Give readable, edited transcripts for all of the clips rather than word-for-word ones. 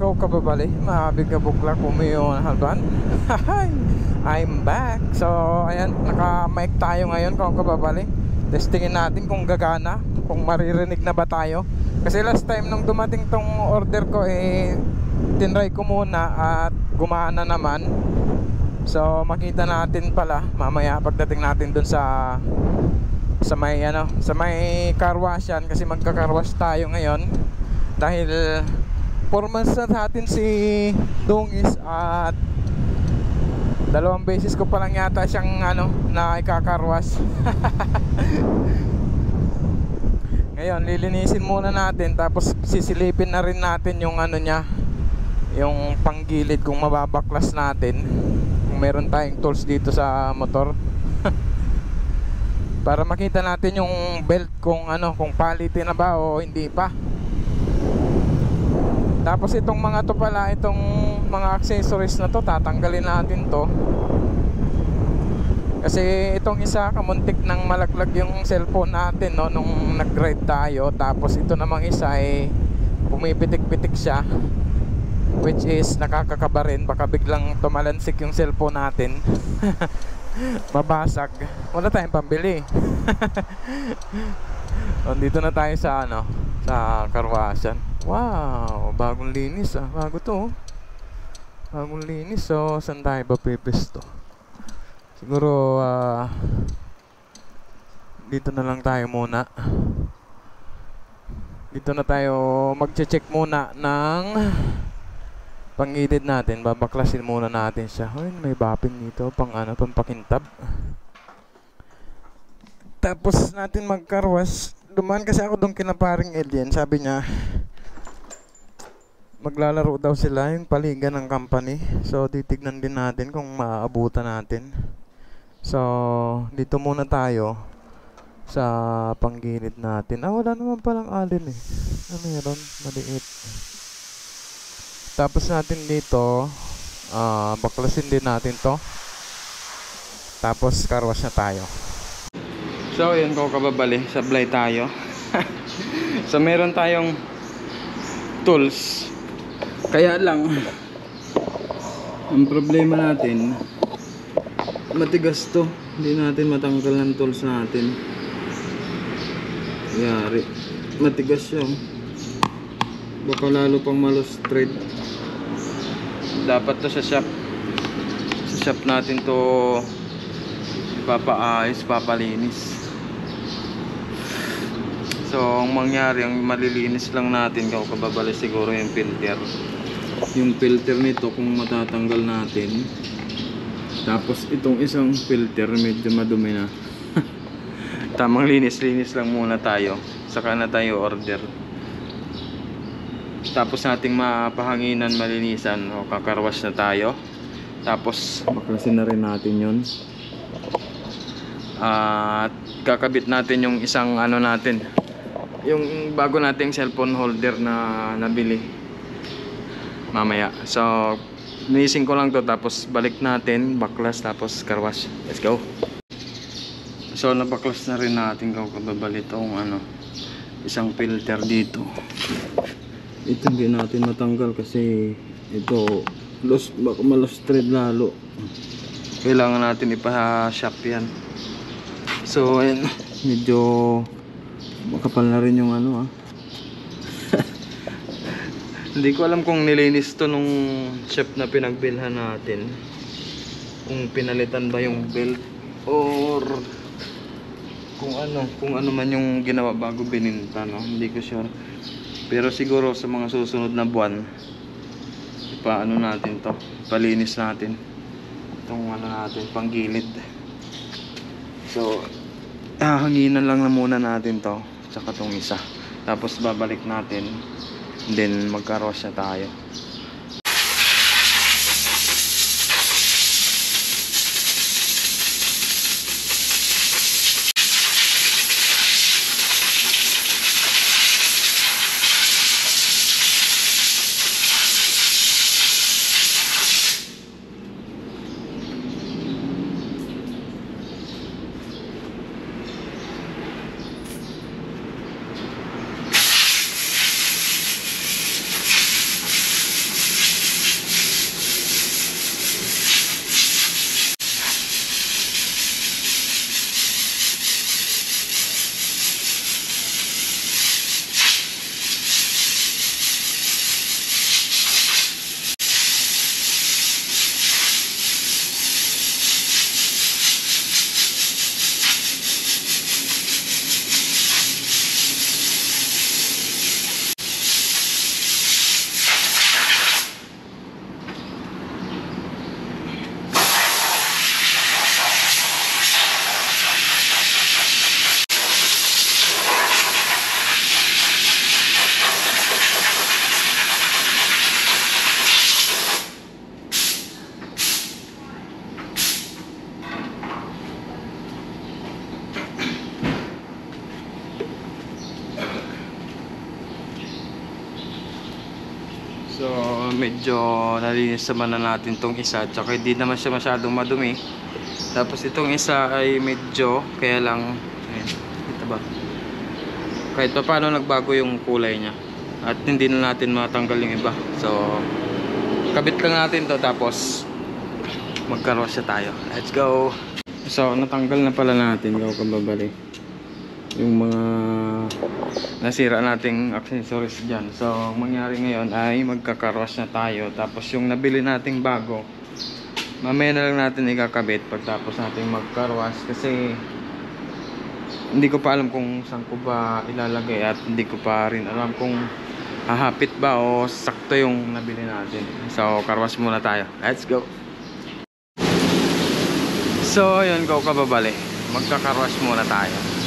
kau kababali, mabig ka bukla kumiyo halban. I'm back. So ayan, naka-mic tayo ngayon kung kababali. Testingin natin kung gagana, kung maririnig na ba tayo. Kasi last time nung dumating tong order ko tinry ko muna at gumana naman. So makita natin pala mamaya pagdating natin dun sa may sa may car wash yan, kasi magka-car wash tayo ngayon. Dahil 4 months na natin si Dungis at 2 beses ko pa lang yata siyang na ika-car wash. Ngayon lilinisin muna natin, tapos sisilipin na rin natin yung niya, yung panggilid kung mababaklas natin, kung meron tayong tools dito sa motor. Para makita natin yung belt kung kung palitin na ba o hindi pa. Tapos itong mga to pala, itong mga accessories na to, tatanggalin natin to. Kasi itong isa kamuntik nang malaglag yung cellphone natin nung nag-ride tayo. Tapos ito namang isa pumipitik-pitik siya, which is nakakakaba rin, baka biglang tumalansik yung cellphone natin. Mabasag, wala tayong pambili. Dito na tayo sa sa karwasan. Wow, bagong linis bago to. Bagong linis. So saan tayo ba pipisto? Siguro dito na lang tayo muna. Dito na tayo magche-check muna ng pangilid natin. Babaklasin muna natin siya. Ay, may bapping dito pang pampakintab. Tapos natin magkarwas. Dumaan kasi ako doon kina paring Alien. Sabi niya maglalaro daw sila yung paligan ng company. So titignan din natin kung maaabutan natin. So dito muna tayo sa panggilid natin. Wala naman palang alin meron maliit. Tapos natin dito baklasin din natin to. Tapos karwas na tayo. So yun ko kababali, sablay tayo. So meron tayong tools. Kaya lang ang problema natin, matigas to. Hindi natin matanggal ng tools natin. Yari, matigas siya. Baka lalo pang malustred. Dapat to sa shop. Sa shop natin to ipapaayos, papalinis. So ang mangyari, ang malilinis lang natin kung kababali siguro yung filter. Yung filter nito kung matatanggal natin. Tapos itong isang filter medyo madumi na. Tamang linis-linis lang muna tayo, saka na tayo order. Tapos nating mapahanginan, malinisan, o kakarwash na tayo. Tapos baklasin na rin natin yun. At kakabit natin yung isang natin, yung bago nating cellphone holder na nabili mamaya. So linisin ko lang to, tapos balik natin, baklas, tapos karwash. Let's go. So nabaklas na rin natin kung kababali itong isang filter dito. Ito hindi natin matanggal kasi ito baka malustred lalo. Kailangan natin ipa-shop yan. So ayan, medyo makapal na rin yung Hindi ko alam kung nilinis to nung shop na pinagbilhan natin, kung pinalitan ba yung belt or kung ano man yung ginawa bago bininta, hindi ko sure. Pero siguro sa mga susunod na buwan natin to, palinis natin itong natin, panggilid. So hanginan lang na muna natin to, tsaka tong isa, tapos babalik natin, then magkaros na tayo. medyo nalinis naman na natin tong isa. Tsaka hindi naman siya masyadong madumi. Tapos itong isa ay medyo, kaya lang, ayan, kita ba? Kahit pa paano nagbago yung kulay niya. At hindi na natin matanggal yung iba. So, kabit lang natin to tapos magkarosya tayo. Let's go! So, natanggal na pala natin kababali yung mga nasira nating accessories dyan. So, ang mangyari ngayon ay magkakarosh na tayo. Tapos yung nabili nating bago, mamaya na lang natin ikakabit pagtapos nating magkarwash. Kasi hindi ko pa alam kung saan ko ba ilalagay. At hindi ko pa rin alam kung hahapit ba o sakto yung nabili natin. So, karwash muna tayo. Let's go! So, ayun kababali, magkakarwash muna tayo.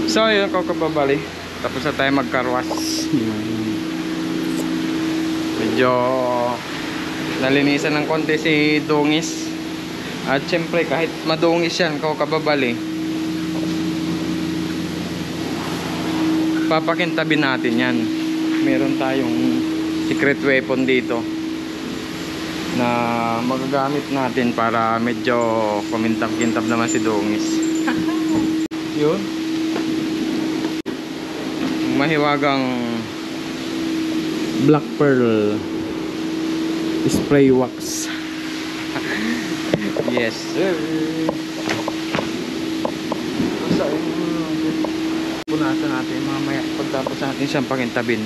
So yun ko kababali, tapos na tayo magkarwas. Medyo nalinisan ng konti si Dungis. At syempre kahit madungis yan ko kababali, papakintabin natin yan. Meron tayong secret weapon dito na magagamit natin para medyo kumintab-kintab naman si Dungis. Yun, mahiwagang black pearl spray wax. Yes sir. Punasan natin mamaya pagtapos natin siyang pakintabin.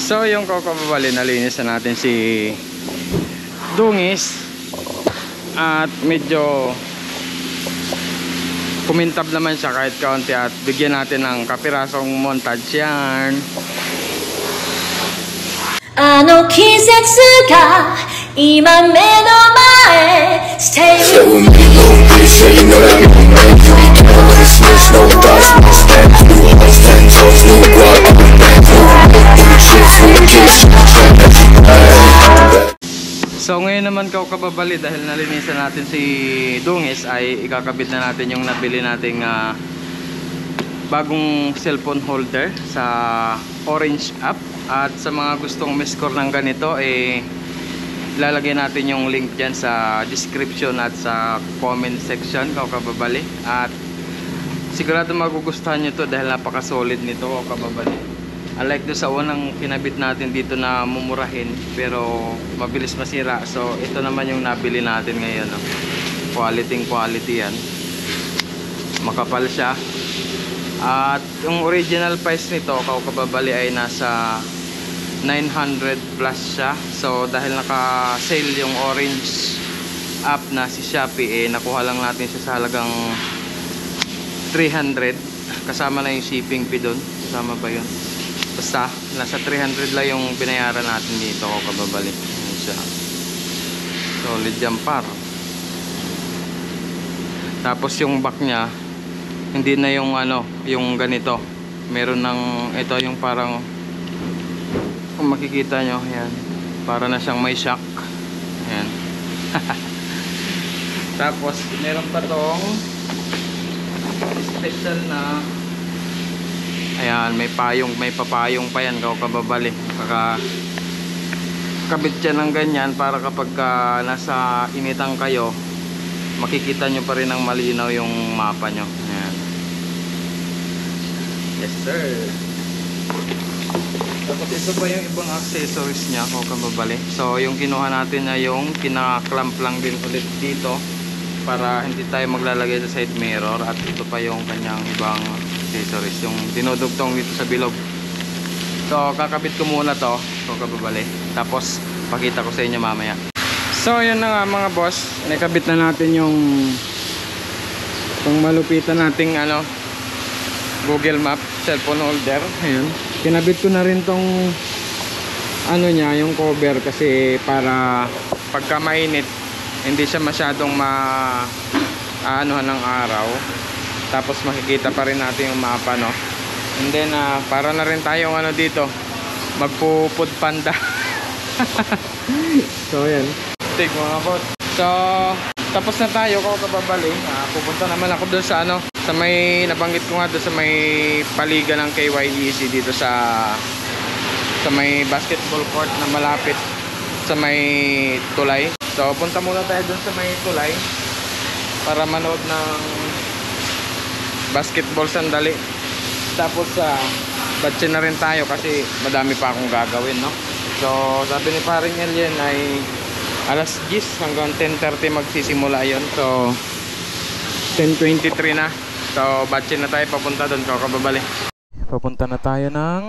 So yung kababali, nalinis na natin si Dungis at medyo kumintab naman siya kahit kaunti, at bigyan natin ng kapirasong montage yarn. あの季節が今目の前 Stay with me Say you know that I'm a man You be down with a snitch No thoughts, no stand New hoes, ten toes, new guap New chicks, new kids So ngayon naman kababali, dahil nalinisan natin si Dungis, ay ikakabit na natin yung nabili nating bagong cellphone holder sa Orange app. At sa mga gustong mescore ng ganito, lalagay natin yung link dyan sa description at sa comment section kababali. At sigurado magugustuhan nyo to dahil napaka solid nito kababali. Unlike doon sa unang kinabit natin dito na mumurahin pero mabilis masira, so ito naman yung nabili natin ngayon, no? Quality yan, makapal siya. At yung original price nito kababali ay nasa 900 plus siya. So dahil naka sale yung Orange app na si Shopee, nakuha lang natin siya sa halagang 300 kasama na yung shipping fee doon. Kasama ba yun? Basta nasa 300 lang yung binayaran natin dito kababali. Ayan siya, solid jumper. Tapos yung back nya hindi na yung yung ganito, meron ng ito yung parang, kung makikita nyo, yan, para na siyang may shock. Ayan. Tapos meron pa tong special na, ayan, may papayong pa yan kababali. Kabit siya ng ganyan para kapag nasa initang kayo, makikita nyo pa rin ng malinaw yung mapa nyo. Ayan. Yes sir. Tapos ito pa yung ibang accessories nya kababali. So yung kinuha natin na yung kinaklamp lang din ulit dito para hindi tayo maglalagay sa side mirror. At ito pa yung kanyang ibang accessories, yung dinudugtong dito sa bilog. So kakabit ko muna to kababali, tapos pakita ko sa inyo mamaya. So yun na nga mga boss, nakabit na natin yung malupitan nating Google Map cellphone holder. Ayun, kinabit ko na rin tong niya, yung cover, kasi para pagka mainit hindi siya masyadong aanuhan ng araw. Tapos makikita pa rin natin yung mapa, no? And then para na rin tayong ano dito, magpo-food panda. So yan, take mga bot. So tapos na tayo ko kababali. Pupunta naman ako doon sa ano, sa may nabanggit ko nga doon sa may paligan ng KYEC dito sa may basketball court na malapit sa may tulay. So punta muna tayo doon sa may tulay para manood ng basketball sandali. Tapos batsin na rin tayo kasi madami pa akong gagawin, no? So sabi ni paring Alien ay alas 10 hanggang 10:30 magsisimula yon. So 10:23 na. So batsin na tayo papunta doon, kababali. Papunta na tayo ng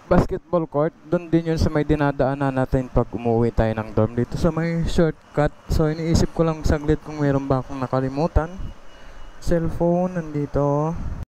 basketball court. Doon din yun sa may dinadaanan natin pag umuwi tayo ng dorm, dito sa may shortcut. So iniisip ko lang saglit kung meron ba akong nakalimutan. Cellphone nandito.